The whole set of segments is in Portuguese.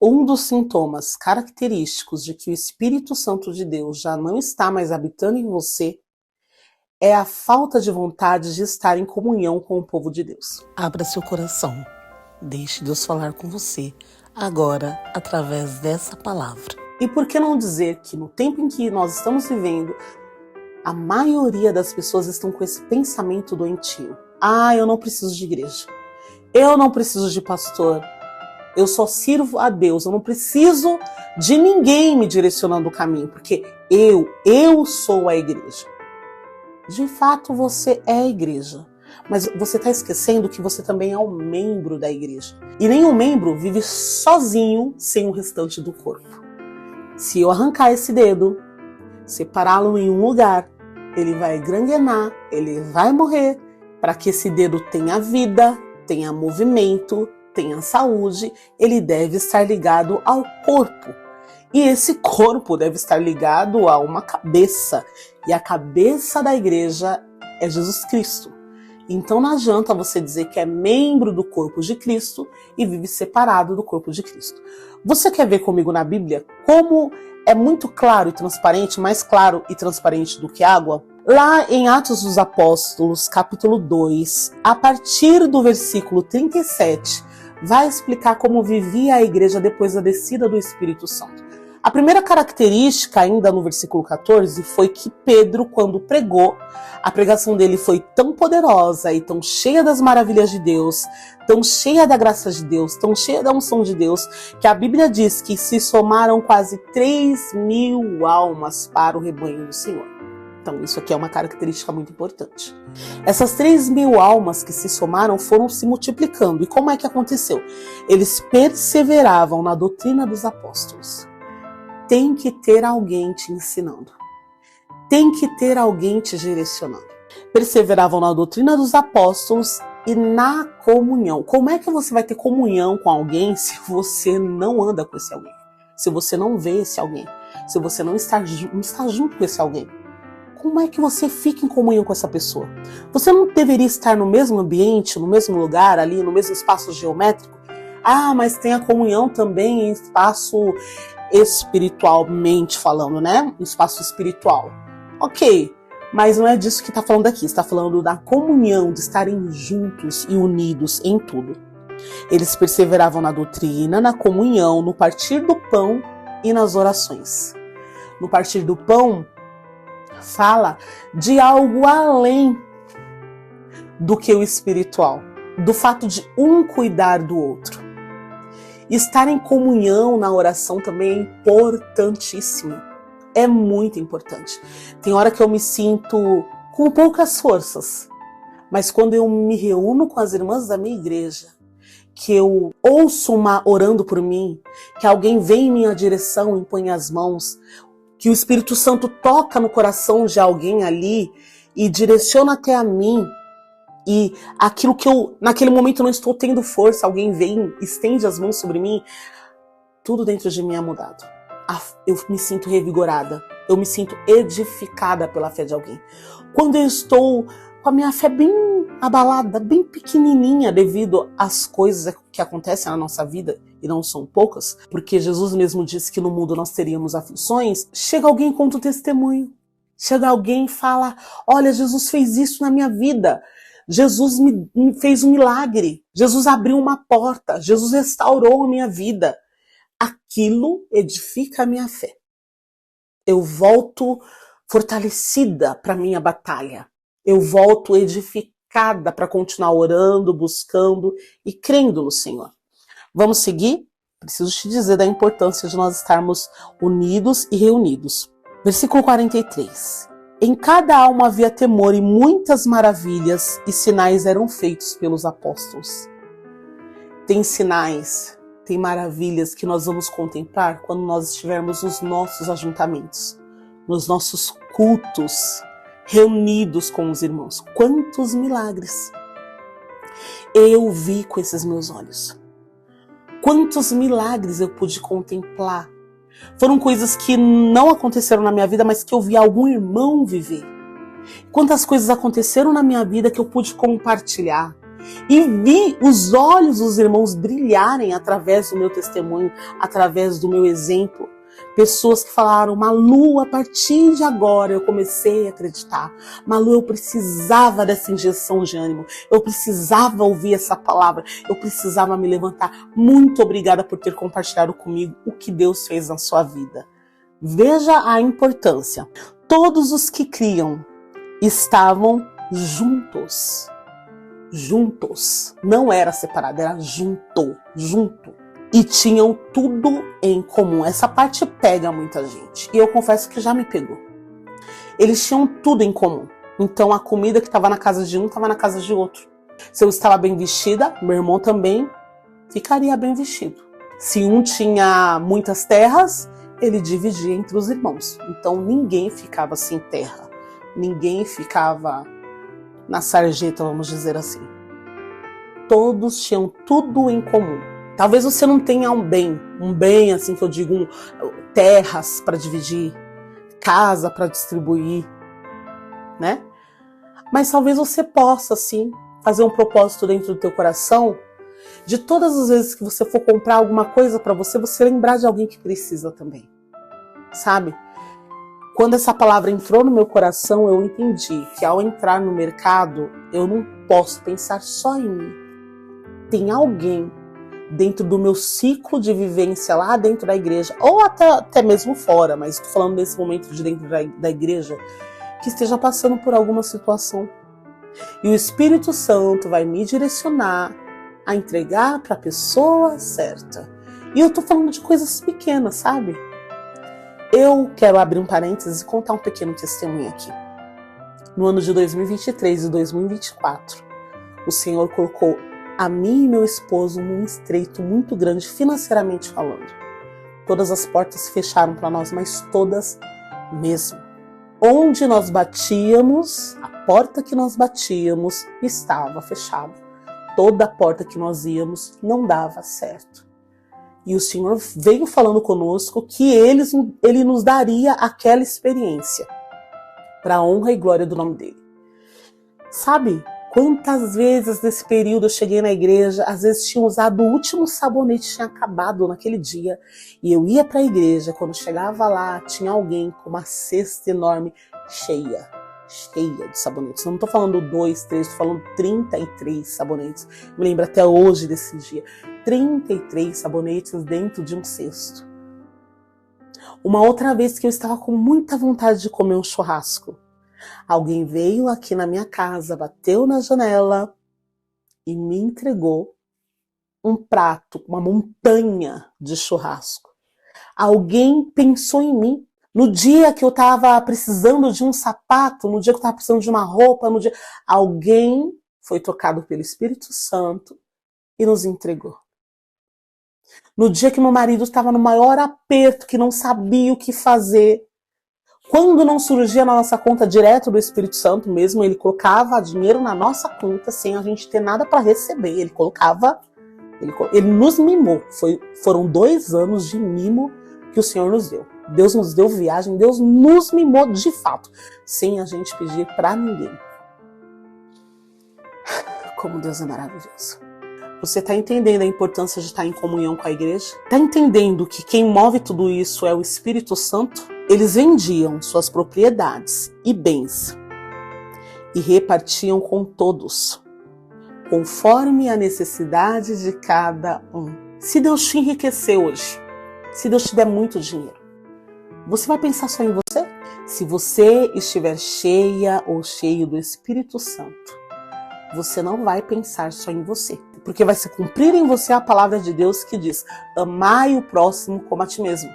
Um dos sintomas característicos de que o Espírito Santo de Deus já não está mais habitando em você é a falta de vontade de estar em comunhão com o povo de Deus. Abra seu coração. Deixe Deus falar com você agora através dessa palavra. E por que não dizer que no tempo em que nós estamos vivendo, a maioria das pessoas estão com esse pensamento doentio. Eu não preciso de igreja. Eu não preciso de pastor. Eu só sirvo a Deus. Eu não preciso de ninguém me direcionando o caminho, porque eu sou a igreja. De fato, você é a igreja. Mas você está esquecendo que você também é um membro da igreja. E nenhum membro vive sozinho sem o restante do corpo. Se eu arrancar esse dedo, separá-lo em um lugar, ele vai granguenar, ele vai morrer. Para que esse dedo tenha vida, tenha movimento, tenha saúde, ele deve estar ligado ao corpo. E esse corpo deve estar ligado a uma cabeça. E a cabeça da igreja é Jesus Cristo. Então não adianta você dizer que é membro do corpo de Cristo e vive separado do corpo de Cristo. Você quer ver comigo na Bíblia como é muito claro e transparente, mais claro e transparente do que água? Lá em Atos dos Apóstolos, capítulo 2, a partir do versículo 37, vai explicar como vivia a igreja depois da descida do Espírito Santo. A primeira característica, ainda no versículo 14, foi que Pedro, quando pregou, a pregação dele foi tão poderosa e tão cheia das maravilhas de Deus, tão cheia da graça de Deus, tão cheia da unção de Deus, que a Bíblia diz que se somaram quase 3.000 almas para o rebanho do Senhor. Então, isso aqui é uma característica muito importante. Essas 3.000 almas que se somaram foram se multiplicando. E como é que aconteceu? Eles perseveravam na doutrina dos apóstolos. Tem que ter alguém te ensinando. Tem que ter alguém te direcionando. Perseveravam na doutrina dos apóstolos e na comunhão. Como é que você vai ter comunhão com alguém se você não anda com esse alguém? Se você não vê esse alguém? Se você não está junto com esse alguém? Como é que você fica em comunhão com essa pessoa? Você não deveria estar no mesmo ambiente, no mesmo lugar, ali, no mesmo espaço geométrico? Mas tem a comunhão também em espaço espiritualmente falando, né? Um espaço espiritual. Ok, mas não é disso que está falando aqui. Está falando da comunhão, de estarem juntos e unidos em tudo. Eles perseveravam na doutrina, na comunhão, no partir do pão e nas orações. No partir do pão, fala de algo além do que o espiritual, do fato de um cuidar do outro. Estar em comunhão na oração também é importantíssimo, é muito importante. Tem hora que eu me sinto com poucas forças, mas quando eu me reúno com as irmãs da minha igreja, que eu ouço uma orando por mim, que alguém vem em minha direção e põe as mãos, que o Espírito Santo toca no coração de alguém ali e direciona até a mim, e aquilo que eu, naquele momento, não estou tendo força, alguém vem, estende as mãos sobre mim, tudo dentro de mim é mudado. Eu me sinto revigorada, eu me sinto edificada pela fé de alguém. Quando eu estou com a minha fé bem abalada, bem pequenininha, devido às coisas que acontecem na nossa vida, e não são poucas, porque Jesus mesmo disse que no mundo nós teríamos aflições, chega alguém e conta um testemunho. Chega alguém e fala, olha, Jesus fez isso na minha vida. Jesus me fez um milagre. Jesus abriu uma porta. Jesus restaurou a minha vida. Aquilo edifica a minha fé. Eu volto fortalecida para a minha batalha. Eu volto edificada para continuar orando, buscando e crendo no Senhor. Vamos seguir? Preciso te dizer da importância de nós estarmos unidos e reunidos. Versículo 43. Em cada alma havia temor e muitas maravilhas e sinais eram feitos pelos apóstolos. Tem sinais, tem maravilhas que nós vamos contemplar quando nós estivermos nos nossos ajuntamentos, nos nossos cultos, reunidos com os irmãos. Quantos milagres eu vi com esses meus olhos. Quantos milagres eu pude contemplar. Foram coisas que não aconteceram na minha vida, mas que eu vi algum irmão viver. Quantas coisas aconteceram na minha vida que eu pude compartilhar. E vi os olhos dos irmãos brilharem através do meu testemunho, através do meu exemplo. Pessoas que falaram: Malu, a partir de agora eu comecei a acreditar. Malu, eu precisava dessa injeção de ânimo. Eu precisava ouvir essa palavra. Eu precisava me levantar. Muito obrigada por ter compartilhado comigo o que Deus fez na sua vida. Veja a importância. Todos os que criam estavam juntos. Juntos. Não era separado, era junto. E tinham tudo em comum. Essa parte pega muita gente. E eu confesso que já me pegou. Eles tinham tudo em comum. Então a comida que estava na casa de um estava na casa de outro. Se eu estava bem vestida, meu irmão também ficaria bem vestido. Se um tinha muitas terras, ele dividia entre os irmãos. Então ninguém ficava sem terra. Ninguém ficava na sarjeta, vamos dizer assim. Todos tinham tudo em comum. Talvez você não tenha um bem assim que eu digo, terras para dividir, casa para distribuir, né? Mas talvez você possa, sim, fazer um propósito dentro do teu coração, de todas as vezes que você for comprar alguma coisa para você, você lembrar de alguém que precisa também, sabe? Quando essa palavra entrou no meu coração, eu entendi que ao entrar no mercado, eu não posso pensar só em mim. Tem alguém dentro do meu ciclo de vivência lá dentro da igreja, ou até mesmo fora, mas estou falando desse momento de dentro da igreja, que esteja passando por alguma situação. E o Espírito Santo vai me direcionar a entregar para a pessoa certa. E eu estou falando de coisas pequenas, sabe? Eu quero abrir um parênteses e contar um pequeno testemunho aqui. No ano de 2023 e 2024, o Senhor colocou a mim e meu esposo num estreito muito grande, financeiramente falando. Todas as portas se fecharam para nós, mas todas mesmo. Onde nós batíamos, a porta que nós batíamos estava fechada. Toda porta que nós íamos não dava certo. E o Senhor veio falando conosco que Ele nos daria aquela experiência para a honra e glória do nome dEle. Sabe? Quantas vezes nesse período eu cheguei na igreja, às vezes tinha usado o último sabonete, tinha acabado naquele dia, e eu ia para a igreja, quando chegava lá, tinha alguém com uma cesta enorme, cheia de sabonetes. Eu não estou falando 2, 3, estou falando 33 sabonetes. Me lembro até hoje desse dia. 33 sabonetes dentro de um cesto. Uma outra vez que eu estava com muita vontade de comer um churrasco. Alguém veio aqui na minha casa, bateu na janela e me entregou um prato, uma montanha de churrasco. Alguém pensou em mim. No dia que eu estava precisando de um sapato, no dia que eu estava precisando de uma roupa, alguém foi tocado pelo Espírito Santo e nos entregou. No dia que meu marido estava no maior aperto, que não sabia o que fazer, quando não surgia na nossa conta direto do Espírito Santo mesmo, ele colocava dinheiro na nossa conta sem a gente ter nada para receber. Ele nos mimou. Foram 2 anos de mimo que o Senhor nos deu. Deus nos deu viagem, Deus nos mimou de fato, sem a gente pedir para ninguém. Como Deus é maravilhoso. Você está entendendo a importância de estar em comunhão com a igreja? Está entendendo que quem move tudo isso é o Espírito Santo? Eles vendiam suas propriedades e bens e repartiam com todos, conforme a necessidade de cada um. Se Deus te enriquecer hoje, se Deus te der muito dinheiro, você vai pensar só em você? Se você estiver cheia ou cheio do Espírito Santo, você não vai pensar só em você, porque vai se cumprir em você a palavra de Deus que diz: amai o próximo como a ti mesmo.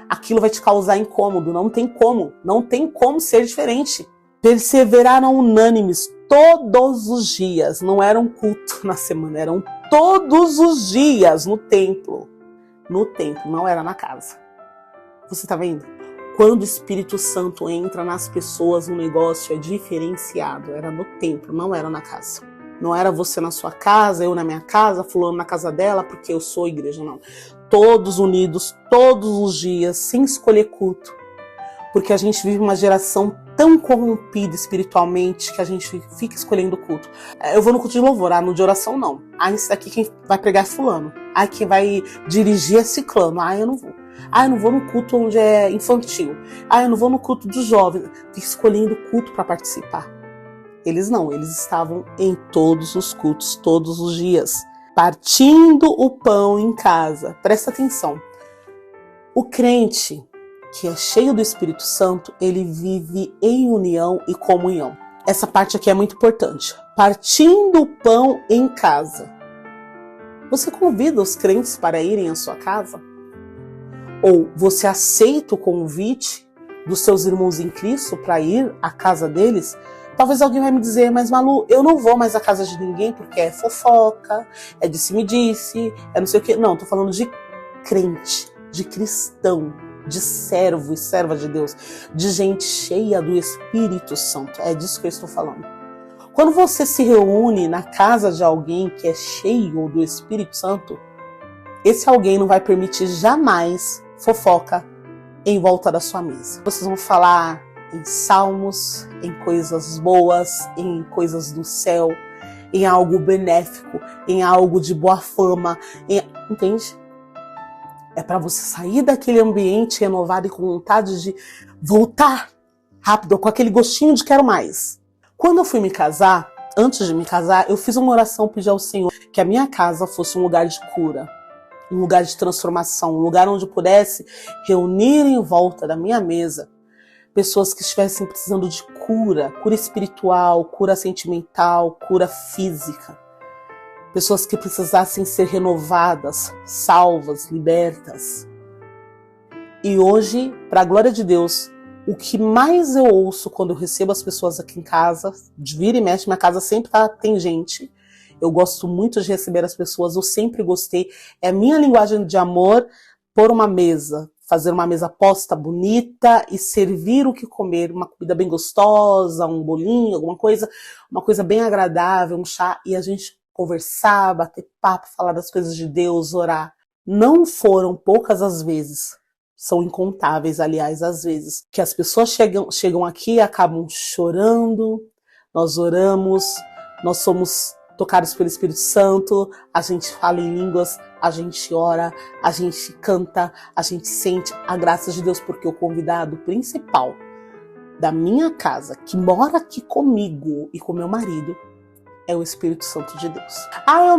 Aquilo vai te causar incômodo, não tem como ser diferente. Perseveraram unânimes todos os dias, não era um culto na semana, eram todos os dias no templo, não era na casa. Você tá vendo? Quando o Espírito Santo entra nas pessoas, o negócio é diferenciado, era no templo, não era na casa. Não era você na sua casa, eu na minha casa, fulano na casa dela, porque eu sou igreja, não. Todos unidos, todos os dias, sem escolher culto. Porque a gente vive uma geração tão corrompido espiritualmente que a gente fica escolhendo o culto. Eu vou no culto de louvor, no de oração não. Esse daqui quem vai pregar é fulano. Quem vai dirigir é ciclano. Eu não vou. Eu não vou no culto onde é infantil. Eu não vou no culto dos jovens. Fica escolhendo o culto para participar. Eles não, eles estavam em todos os cultos, todos os dias. Partindo o pão em casa. Presta atenção. O crente que é cheio do Espírito Santo, ele vive em união e comunhão. Essa parte aqui é muito importante. Partindo o pão em casa. Você convida os crentes para irem à sua casa? Ou você aceita o convite dos seus irmãos em Cristo para ir à casa deles? Talvez alguém vai me dizer, mas Malu, eu não vou mais à casa de ninguém porque é fofoca, é disse-me-disse, é não sei o quê. Não, estou falando de crente, de cristão, de servo e serva de Deus, de gente cheia do Espírito Santo. É disso que eu estou falando. Quando você se reúne na casa de alguém que é cheio do Espírito Santo, esse alguém não vai permitir jamais fofoca em volta da sua mesa. Vocês vão falar em salmos, em coisas boas, em coisas do céu, em algo benéfico, em algo de boa fama, entende? É para você sair daquele ambiente renovado e com vontade de voltar rápido, com aquele gostinho de quero mais. Quando eu fui me casar, antes de me casar, eu fiz uma oração, pedi ao Senhor que a minha casa fosse um lugar de cura, um lugar de transformação, um lugar onde eu pudesse reunir em volta da minha mesa pessoas que estivessem precisando de cura, cura espiritual, cura sentimental, cura física. Pessoas que precisassem ser renovadas, salvas, libertas. E hoje, para a glória de Deus, o que mais eu ouço quando eu recebo as pessoas aqui em casa, de vira e mexe, minha casa sempre tem gente. Eu gosto muito de receber as pessoas, eu sempre gostei. É a minha linguagem de amor, pôr uma mesa, fazer uma mesa posta bonita e servir o que comer, uma comida bem gostosa, um bolinho, alguma coisa, uma coisa bem agradável, um chá, e a gente conversar, bater papo, falar das coisas de Deus, orar. Não foram poucas as vezes, são incontáveis, aliás, as vezes, que as pessoas chegam aqui e acabam chorando, nós oramos, nós somos tocados pelo Espírito Santo, a gente fala em línguas, a gente ora, a gente canta, a gente sente a graça de Deus, porque o convidado principal da minha casa, que mora aqui comigo e com meu marido, é o Espírito Santo de Deus. Eu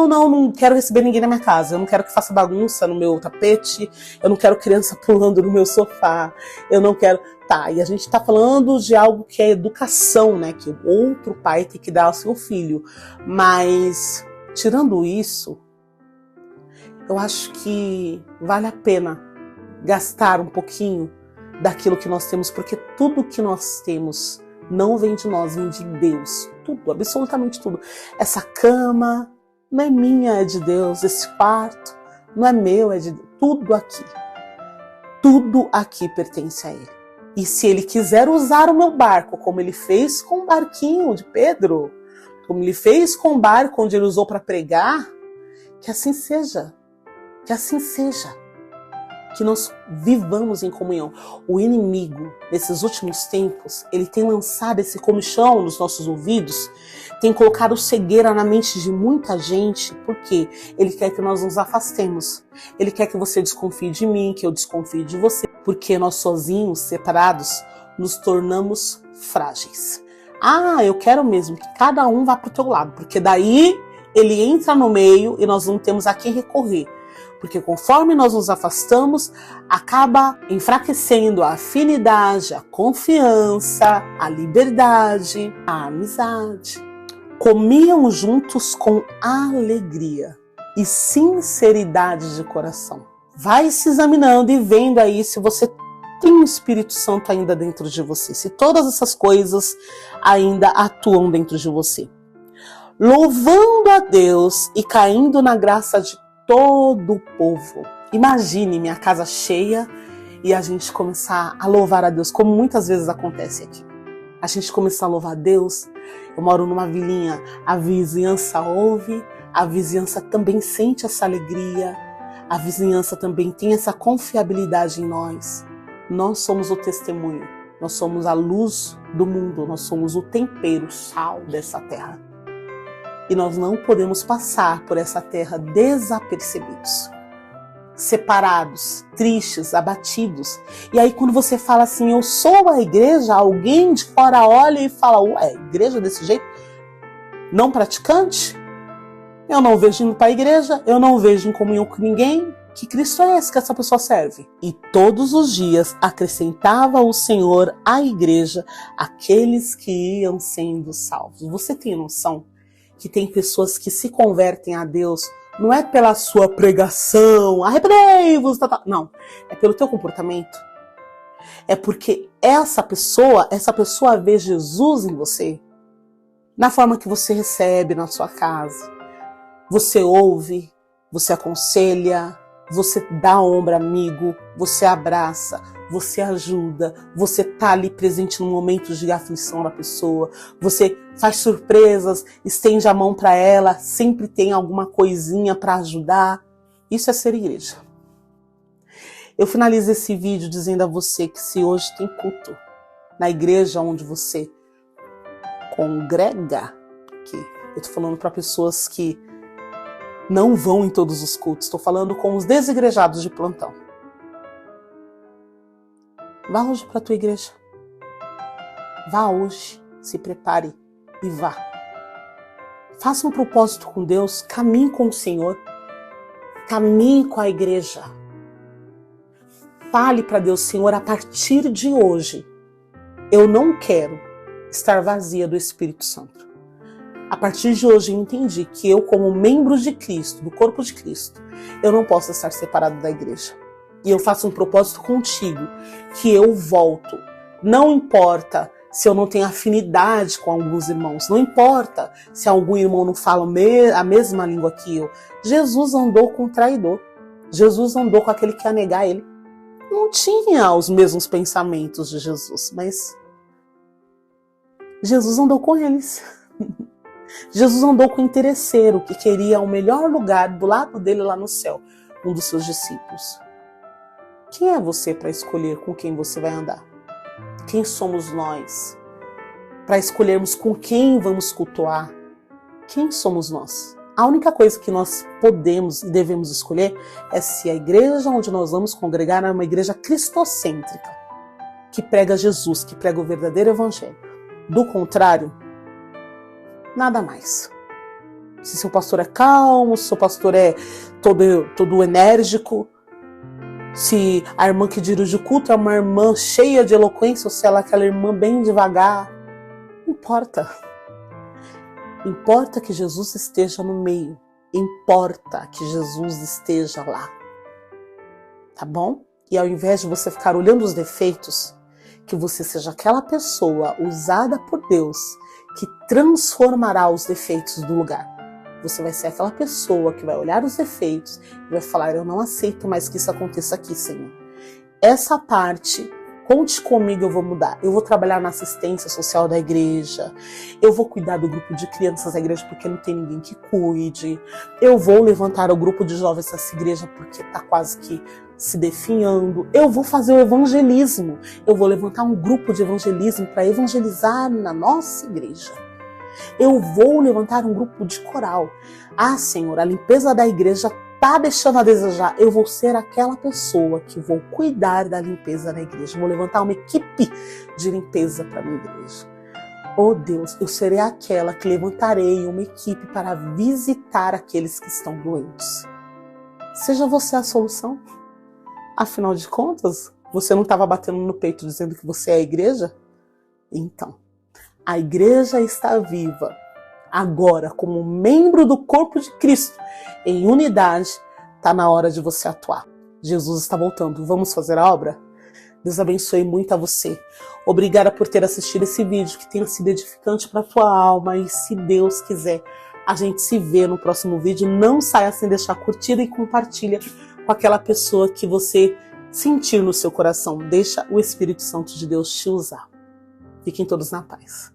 não quero receber ninguém na minha casa, eu não quero que faça bagunça no meu tapete, eu não quero criança pulando no meu sofá, eu não quero... E a gente tá falando de algo que é educação, né, que o outro pai tem que dar ao seu filho, mas tirando isso, eu acho que vale a pena gastar um pouquinho daquilo que nós temos, porque tudo que nós temos não vem de nós, vem de Deus. Tudo, absolutamente tudo. Essa cama não é minha, é de Deus. Esse quarto não é meu, é de Deus. Tudo aqui pertence a Ele. E se Ele quiser usar o meu barco, como Ele fez com o barquinho de Pedro, como Ele fez com o barco onde Ele usou para pregar, que assim seja. Que assim seja. Que nós vivamos em comunhão. O inimigo, nesses últimos tempos, ele tem lançado esse comichão nos nossos ouvidos, tem colocado cegueira na mente de muita gente, porque ele quer que nós nos afastemos. Ele quer que você desconfie de mim, que eu desconfie de você, porque nós sozinhos, separados, nos tornamos frágeis. Eu quero mesmo que cada um vá para o teu lado, porque daí ele entra no meio e nós não temos a quem recorrer. Porque conforme nós nos afastamos, acaba enfraquecendo a afinidade, a confiança, a liberdade, a amizade. Comiam juntos com alegria e sinceridade de coração. Vai se examinando e vendo aí se você tem o Espírito Santo ainda dentro de você, se todas essas coisas ainda atuam dentro de você. Louvando a Deus e caindo na graça de todo o povo. Imagine minha casa cheia e a gente começar a louvar a Deus, como muitas vezes acontece aqui. A gente começar a louvar a Deus. Eu moro numa vilinha, a vizinhança ouve, a vizinhança também sente essa alegria, a vizinhança também tem essa confiabilidade em nós. Nós somos o testemunho. Nós somos a luz do mundo, nós somos o tempero, o sal dessa terra. E nós não podemos passar por essa terra desapercebidos, separados, tristes, abatidos. E aí quando você fala assim, eu sou a igreja, alguém de fora olha e fala, ué, igreja desse jeito? Não praticante? Eu não vejo indo para a igreja, eu não vejo em comunhão com ninguém. Que Cristo é esse que essa pessoa serve? E todos os dias acrescentava o Senhor à igreja aqueles que iam sendo salvos. Você tem noção que tem pessoas que se convertem a Deus não é pela sua pregação, arrependei-vos, não, é pelo teu comportamento. É porque essa pessoa vê Jesus em você, na forma que você recebe na sua casa. Você ouve, você aconselha, você dá ombro amigo, você abraça, você ajuda, você tá ali presente no momento de aflição da pessoa, você faz surpresas, estende a mão para ela, sempre tem alguma coisinha para ajudar. Isso é ser igreja. Eu finalizo esse vídeo dizendo a você que se hoje tem culto na igreja onde você congrega, que eu tô falando para pessoas que não vão em todos os cultos, estou falando com os desigrejados de plantão. Vá hoje para a tua igreja. Vá hoje, se prepare e vá. Faça um propósito com Deus, caminhe com o Senhor, caminhe com a igreja. Fale para Deus, Senhor, a partir de hoje, eu não quero estar vazia do Espírito Santo. A partir de hoje eu entendi que eu, como membro de Cristo, do corpo de Cristo, eu não posso estar separado da igreja. E eu faço um propósito contigo, que eu volto. Não importa se eu não tenho afinidade com alguns irmãos, não importa se algum irmão não fala a mesma língua que eu. Jesus andou com o traidor. Jesus andou com aquele que ia negar ele. Não tinha os mesmos pensamentos de Jesus, mas Jesus andou com eles. Jesus andou com o interesseiro que queria o melhor lugar do lado dele lá no céu, um dos seus discípulos. Quem é você para escolher com quem você vai andar? Quem somos nós para escolhermos com quem vamos cultuar? Quem somos nós? A única coisa que nós podemos e devemos escolher é se a igreja onde nós vamos congregar é uma igreja cristocêntrica, que prega Jesus, que prega o verdadeiro evangelho. Do contrário, nada mais. Se seu pastor é calmo, se seu pastor é todo enérgico, se a irmã que dirige o culto é uma irmã cheia de eloquência, ou se ela é aquela irmã bem devagar, não importa. Importa que Jesus esteja no meio. Importa que Jesus esteja lá. Tá bom? E ao invés de você ficar olhando os defeitos, que você seja aquela pessoa usada por Deus que transformará os defeitos do lugar. Você vai ser aquela pessoa que vai olhar os defeitos e vai falar, eu não aceito mais que isso aconteça aqui, Senhor. Essa parte, conte comigo, eu vou mudar. Eu vou trabalhar na assistência social da igreja. Eu vou cuidar do grupo de crianças da igreja porque não tem ninguém que cuide. Eu vou levantar o grupo de jovens dessa igreja porque está quase que se definhando. Eu vou fazer o evangelismo. Eu vou levantar um grupo de evangelismo para evangelizar na nossa igreja. Eu vou levantar um grupo de coral. Ah, Senhor, a limpeza da igreja está deixando a desejar. Eu vou ser aquela pessoa que vou cuidar da limpeza da igreja. Vou levantar uma equipe de limpeza para a minha igreja. Oh Deus, eu serei aquela que levantarei uma equipe para visitar aqueles que estão doentes. Seja você a solução. Afinal de contas, você não estava batendo no peito dizendo que você é a igreja? Então, a igreja está viva agora como membro do corpo de Cristo, em unidade. Está na hora de você atuar. Jesus está voltando. Vamos fazer a obra? Deus abençoe muito a você. Obrigada por ter assistido esse vídeo, que tenha sido edificante para a tua alma. E se Deus quiser, a gente se vê no próximo vídeo. Não saia sem deixar curtida e compartilha com aquela pessoa que você sentir no seu coração. Deixa o Espírito Santo de Deus te usar. Fiquem todos na paz.